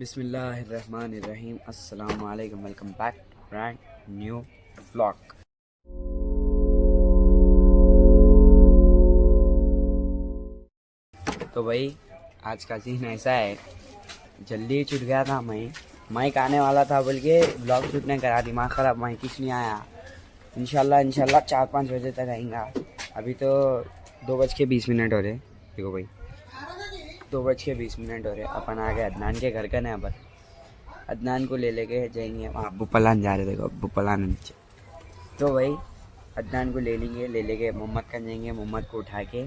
बिस्मिल्लाहिर्रहमानिर्रहीम अस्सलाम वालेकुम। Welcome back to brand new vlog. तो भाई आज का सीन ऐसा है, जल्दी छूट गया था। माइक आने वाला था बोल के ब्लॉग शूट ने करा, दिमाग ख़राब, माइक कुछ नहीं आया। इंशाल्लाह 4-5 बजे तक आएगा। अभी तो 2:20 हो रहे। देखो भाई 2:20 हो रहे। अपन आ गए अदनान के घर का। अपन अदनान को लेके जाएंगे वहाँ। अब्बू पलान जा रहे, देखो अब्बू पलान नीचे। तो भाई अदनान को लेके मोहम्मद का जाएंगे। मोहम्मद को उठा के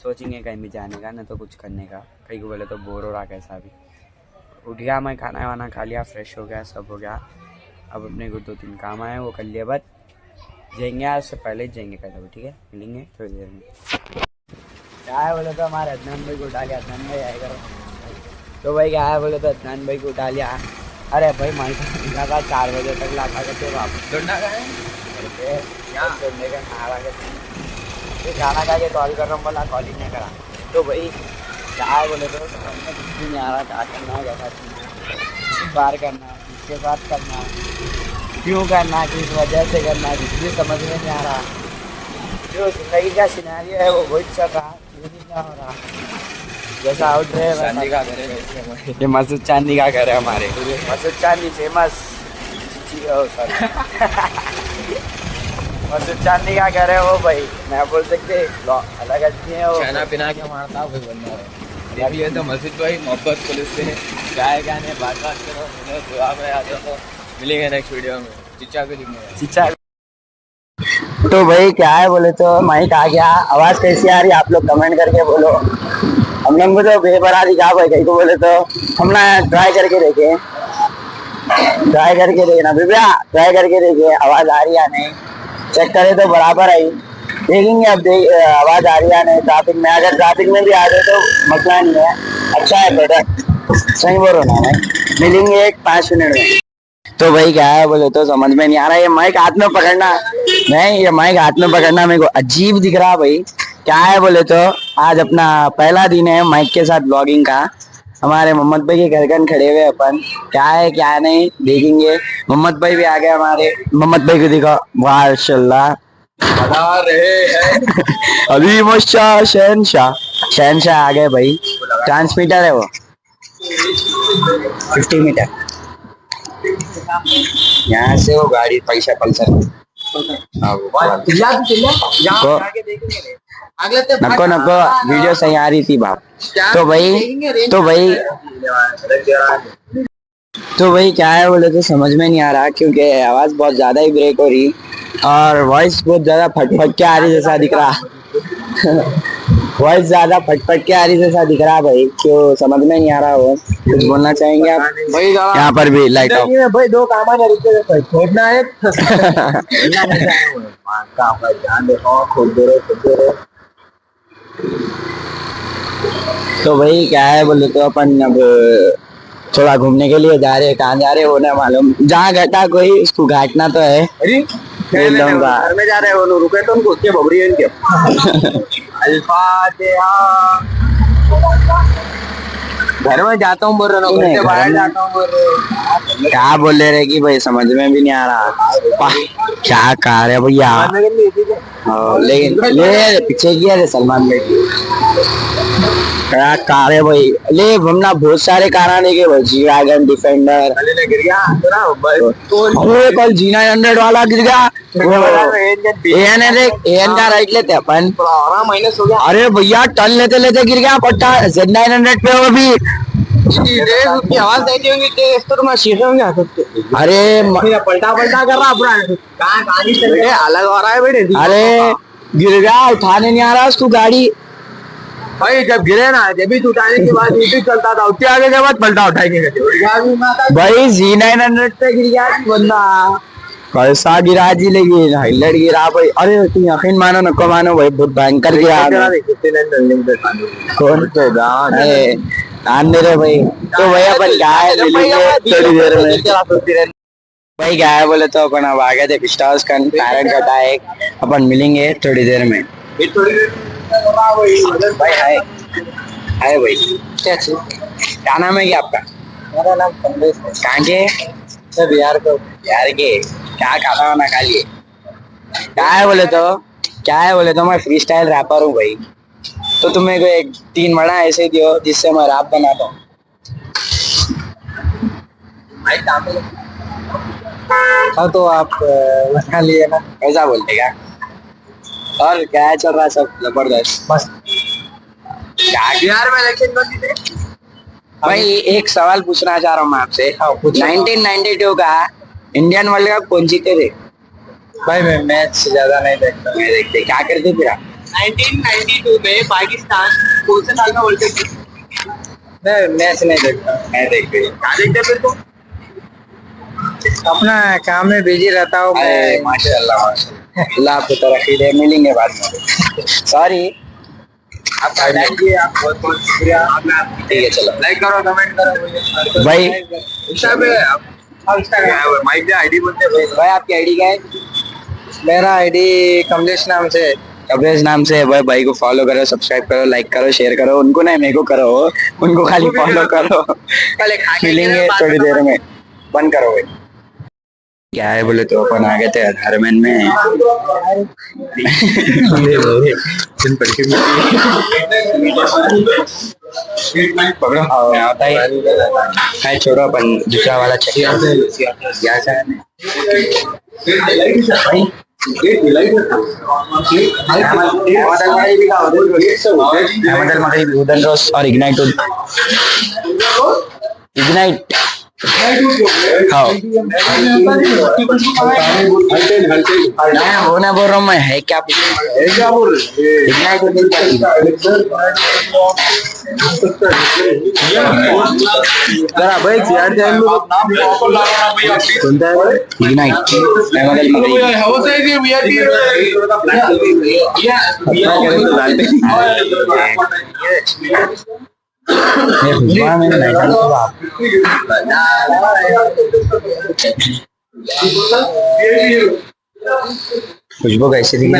सोचेंगे कहीं भी जाने का, ना तो कुछ करने का। कहीं को बोले तो बोर हो रहा कैसा भी। उठ गया मैं, खाना वाना खा लिया, फ्रेश हो गया, सब हो गया। अब अपने को 2-3 काम आए, वो कर लिया। बस जाएंगे, आज से पहले जाएंगे कल। ठीक है, मिलेंगे थोड़ी देर में। क्या है बोले तो हमारे अदनान भाई को उठा लिया। अदनान भाई आएगा तो भाई क्या है बोले तो अदनान भाई को उठा लिया। अरे भाई माइक का 4 बजे तक लाता करते वापस ढूंढना का है ढूंढने का खाना खा के कॉल कर रहा हूँ, बोला कॉल ही नहीं करा। तो भाई क्या है बोले तो समझ में कुछ भी नहीं आ रहा, क्या करना है, कैसा चीज़ बार करना, किसके साथ करना, क्यों करना, किस वजह से करना, कुछ भी समझ में नहीं आ रहा। जो जिंदगी का सिनेरियो है वो वही चल रहा, क्यों नहीं क्या हो रहा। जैसा आउट रहे चांदी का घर है, ये मसूद चांदी का घर है हमारे। मसूद चांदी फेमस मसूद चांदी का घर है वो भाई। मैं बोल सकते अलग अच्छी है वो। खाना पीना के मारता कोई बंदा है। देख लिया तो मसूद भाई मोहब्बत पुलिस से क्या है क्या नहीं, बात करो। दुआ में आ जाओ, मिलेंगे नेक्स्ट वीडियो में। चिच्चा को लिखना चिच्चा। तो भाई क्या है बोले तो माइक आ गया। आवाज़ कैसी आ रही है आप लोग कमेंट करके बोलो। हम लोग को तो बेबरा दिखा भाई, कहीं को बोले तो हम ना ट्राई करके देखे ना बेबिया, ट्राई करके देखे आवाज़ आ रही है नहीं, चेक करे तो बराबर आई। देखेंगे अब आवाज़ आ रही है नहीं। ट्रैफिक में अगर ट्रैफिक में भी आ जाए तो मसला नहीं है, अच्छा है प्रोडक्ट। सही बोल रहा ना भाई। मिलेंगे 5 मिनट में। तो भाई क्या है बोले तो समझ में नहीं आ रहा। ये माइक हाथ में पकड़ना नहीं, ये माइक हाथ में पकड़ना मेरे को अजीब दिख रहा भाई। क्या है बोले तो आज अपना पहला दिन है माइक के साथ ब्लॉगिंग का। हमारे मोहम्मद भाई के घर कन खड़े हुए अपन, क्या है क्या नहीं देखेंगे। मोहम्मद भाई भी आ गए हमारे। मोहम्मद भाई को देखो माशाल्लाह बता रहे हैं अभी मुश्ता शहनशाह आ गए भाई। ट्रांसमीटर है वो 50 मीटर। यहाँ से वो गाड़ी पैसा पल्सर नको वीडियो सही आ रही थी बाप। तो भाई क्या है बोले तो समझ में नहीं आ रहा, क्योंकि आवाज बहुत ज्यादा ही ब्रेक हो रही और वॉइस बहुत ज्यादा फट के आ रही जैसा दिख रहा वॉइस ज्यादा फट के आ रही जैसा दिख रहा भाई। क्यों समझ में नहीं आ रहा। वो कुछ बोलना चाहेंगे आप भाई? यहाँ पर भी लाइट ऑफ भाई, 2 काम है छोड़ना है ध्यान देखो, खुद दे रहे। तो भाई क्या है बोले तो अपन अब थोड़ा घूमने के लिए जा रहे हैं। कहाँ जा रहे हैं वो ना मालूम। जहाँ घटा कोई उसको घाटना तो है। घर में जा रहे हैं, रुके तो उनको उसके बबरी है इनके घर में जाता हूँ बोल रहा हूँ, बाहर जाता हूँ बोल रहे। क्या बोल रहे कि भाई समझ में भी नहीं आ रहा क्या कार है भैया। लेकिन ले पीछे किया रे सलमान भाई, क्या कार है भाई। ले हमने बहुत सारे कार लेके भाई, जी वैगन, डिफेंडर गिर गया। कल G900 वाला गिर गया। एन का राइट लेते अपन। अरे भैया टन लेते लेते गिर गया पट्टा Z900 पे। वो भी उसकी आवाज देती होंगी तो मैं शीशे में आ सकते। अरे पलटा कर रहा पूरा, अलग हो रहा है बेटे। अरे गिर गया, उठाने नहीं आ रहा उसको गाड़ी भाई। जब गिरे ना, जब भी उठाने के बाद भी चलता था, उसके आगे के बाद पलटा उठाएंगे भाई। G900 पे गिर गया बंदा, कैसा गिरा जी। लेकिन हाईलाइट गिरा भाई। अरे तुम यकीन मानो नको मानो भाई, बहुत भयंकर गिरा। कौन तो ध्यान दे रहे भाई। तो भाई अपन क्या है थोड़ी देर में भाई क्या है बोले तो अपन अब आ गए थे पिस्टा हाउस का पैरेंट कटा है। अपन मिलेंगे थोड़ी देर में। भाई हाय हाय भाई, क्या नाम है क्या आपका? मेरा नाम कमलेश है। कहाँ के? मैं बिहार का हूँ। यार के क्या खाना वाना खा लिए? क्या है बोले तो मैं फ्री स्टाइल रैपर हूँ भाई। तो तुम मेरे को एक 3 वर्ड ऐसे दियो जिससे मैं रैप बनाता हूँ। भाई तामिल। हाँ तो आप बना लिए ना। ऐसा बोलते क्या? और क्या चल रहा है? सब जबरदस्त। बस क्या बिहार में इलेक्शन कौन जीते? भाई एक सवाल पूछना चाह रहा हूँ मैं आपसे। हाँ पूछो। 1992 का इंडियन वर्ल्ड कप कौन जीते थे? भाई मैं मैच ज्यादा नहीं देखता। मैं देखते क्या करते फिर आप? 1992 में पाकिस्तान कौन से साल में वर्ल्ड कप जीता? मैं मैच नहीं देखता। मैं देखते क्या देखते फिर तुम? अपना काम में बिजी रहता हूँ अरे मैं। माशाल्लाह माशाल्लाह, अल्लाह आपको तरक्की दे। मिलेंगे बाद में। सॉरी। आपका थैंक यू, आप बहुत बहुत शुक्रिया। ठीक है चलो। लाइक करो, कमेंट करो भाई इंस्टा पे। हाँ इंस्टाग्राम माइक दे आईडी बोलते हैं भाई आपकी आईडी क्या है? मेरा आईडी कमलेश नाम से। कबरेज नाम से है भाई। भाई को फॉलो करो, सब्सक्राइब करो, लाइक करो, शेयर करो। उनको नहीं, मेरे को करो। उनको खाली फॉलो करो। मिलेंगे थोड़ी देर में। बंद करो भाई। क्या है बोले तो अपन आ गए थे हरमन में। पकड़ो होता है। हाय छोड़ो, अपन दूसरा वाला चेक क्या से उदन रोस और इग्नाइट इग्नाइट। हाँ वो ना बोल रहा हूँ मैं। है क्या बोल जरा भाई यार जान लो इग्नाइट खुशबू कैसे दिखी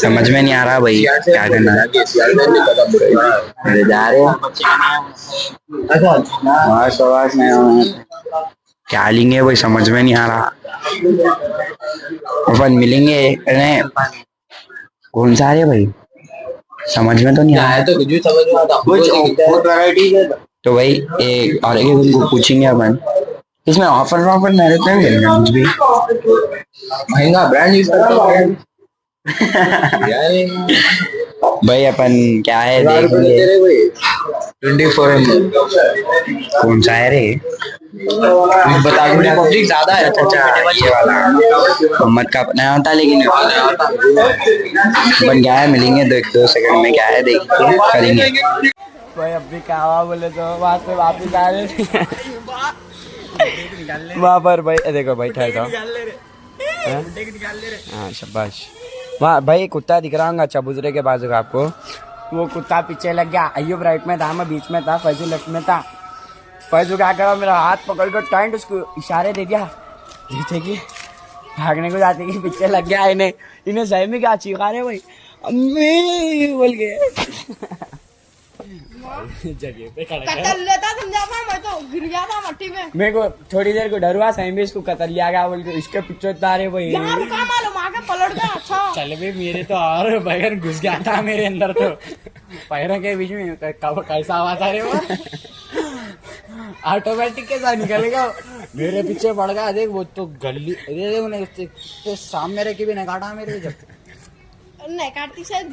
समझ में नहीं आ रहा भाई क्या करना है। अरे जा रहे आवाज नहीं क्या लेंगे भाई, समझ में नहीं आ रहा। अपन मिलेंगे। अरे कौन सा है भाई, समझ में तो नहीं आ रहा। तो कुछ समझ में आता कुछ बहुत वैरायटीज है तो भाई एक और एक उनको पूछेंगे अपन। इसमें ऑफर मेरे को नहीं मिलेगा कुछ भी। महंगा ब्रांड यूज करता हूँ भाई अपन क्या है देखेंगे। 24 कौन सा है रे? बता दूं पब्लिक ज्यादा है। अच्छा ये वाला मोहम्मद का नया होता लेकिन अपन क्या है मिलेंगे 2 सेकंड में। क्या है देखेंगे करेंगे भाई। अब भी क्या बोले तो वहां से वापिस आ रहे थे वहाँ पर भाई। देखो भाई ठहर हाँ शाबाश। वहाँ भाई कुत्ता दिख रहा होगा चबूतरे के बाजू का आपको। वो कुत्ता पीछे लग गया। अय्यूब राइट में था, मैं बीच में था, फैजू लेफ्ट में था। फैजू क्या करा, मेरा हाथ पकड़ कर टाइट उसको इशारे दे दिया जैसे कि भागने को जाते कि पीछे लग गया। इन्हें सही में क्या चीखा रहे भाई, अम्मी बोल के जगह पे खड़ा लेता समझा था। मैं तो गिर गया था मट्टी में। मेरे को थोड़ी देर को डर हुआ। सही में इसको कतर लिया गया बोल के इसके पीछे तारे भाई। यार रुका मालूम आगे पलट गया। अच्छा चल भी मेरे तो और बैगन घुस गया था मेरे अंदर। तो पैरों के बीच में कैसा आवाज आ रही वो ऑटोमेटिक के साथ निकलेगा। मेरे पीछे पड़ गया। देख वो तो गली तो सामने रह के भी नहीं काटा मेरे जब नहीं काटती शायद।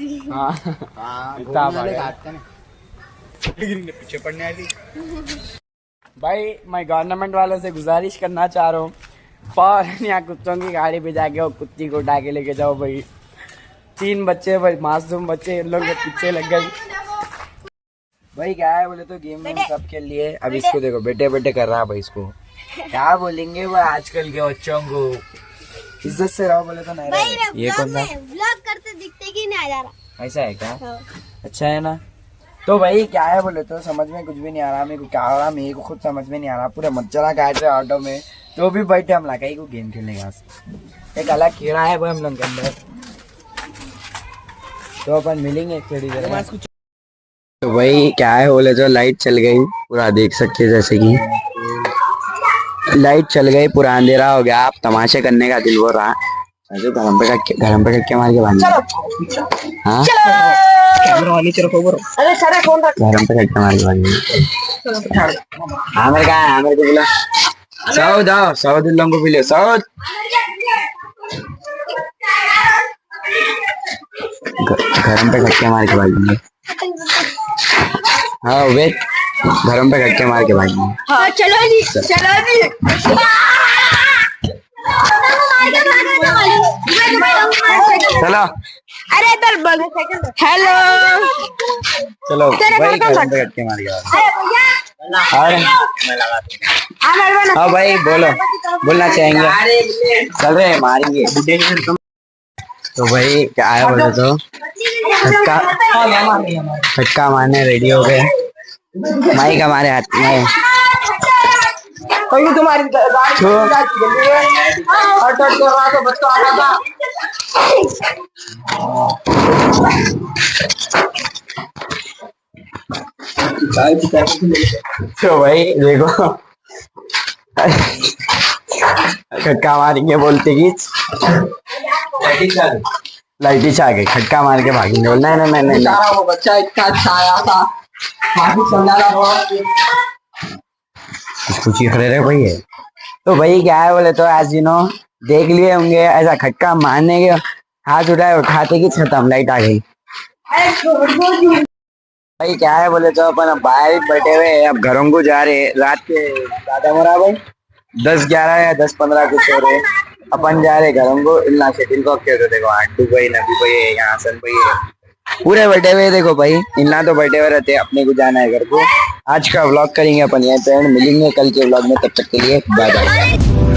पीछे पड़ने वाली। भाई मैं गवर्नमेंट वालों से गुजारिश करना चाह रहा हूँ, फौरन यहाँ कुत्तों की गाड़ी पे जाके वो कुत्ती को उठा के लेके जाओ भाई। 3 बच्चे भाई, मासूम बच्चे, इन लोग के पीछे लग गए भाई। क्या है बोले तो गेम में सब खेल लिए। अब इसको देखो बेटे बेटे कर रहा है भाई। इसको क्या बोलेंगे वो आजकल के बच्चों को। इज्जत से रहो बोले तो नहीं रहे। ये कौन सा व्लॉग करते दिखते कि नहीं आ जा रहा। ऐसा है क्या? अच्छा है ना। तो भाई क्या है बोले तो समझ में कुछ भी नहीं आ रहा। मेरे को क्या हो रहा मेरे को खुद समझ में नहीं आ रहा। पूरे मच्छरा काट रहे ऑटो में तो भी बैठे हम लगा को गेम खेलने का। एक अलग कीड़ा है भाई हम लोग के अंदर। तो अपन मिलेंगे थोड़ी देर में। तो भाई क्या है बोले तो लाइट चल गई, पूरा देख सकते हैं जैसे कि लाइट चल गई, पूरा अंधेरा हो गया। आप तमाशे करने का दिल हो रहा ऐसे घरम पे कटके मार के भाग। हाँ अरे सारा फोन रख। घरम पे कटके मार के भाग। हाँ मेरे का है, मेरे को बोला सऊद आओ, सऊद इन लोगों को भी ले सऊद। घरम पे कटके मार के भागेंगे। हाँ वेट, घरम पे कटके मार के भागेंगे। हाँ चलो जी, चलो जी। चलो अरे इधर बल हेलो चलो भाई, घरम पे कटके मार के भागेंगे। हाँ भाई बोलो, बोलना चाहेंगे। चल रहे मारेंगे। तो भाई क्या है बोले तो फटका मारने रेडी हो गए। माइक हमारे हाथ में। कहीं तुम्हारी गाड़ी हट कर रहा तो बच्चा आ था। तो भाई देखो खटका मारेंगे बोलते कि लाइटी छा गई, खटका मार के भागेंगे। नहीं नहीं नहीं नहीं, बेचारा वो बच्चा इतना अच्छा आया था, काफी समझाना पड़ा। कुछ चीख रहे भाई है। तो भाई क्या है बोले तो आज देख लिए होंगे ऐसा खटका मारने के हाथ उठाए, उठाते कि खत्म लाइट आ गई। भाई क्या है बोले तो अपन अब बाहर बैठे हुए हैं, अब घरों को जा रहे। रात के ज्यादा हो रहा भाई 10-11 या 10-15 कुछ हो रहे। अपन जा रहे घरों को। इल्ला शेटिल को खेलते देखो, आंटू भाई, नबी भाई है, यहाँ हसन भाई है, पूरे बैठे हुए देखो भाई। इल्ला तो बैठे हुए रहते, अपने को जाना है घर को। आज का व्लॉग करेंगे अपन यहाँ पे, मिलेंगे कल के व्लॉग में, तब तक के लिए बाय बाय।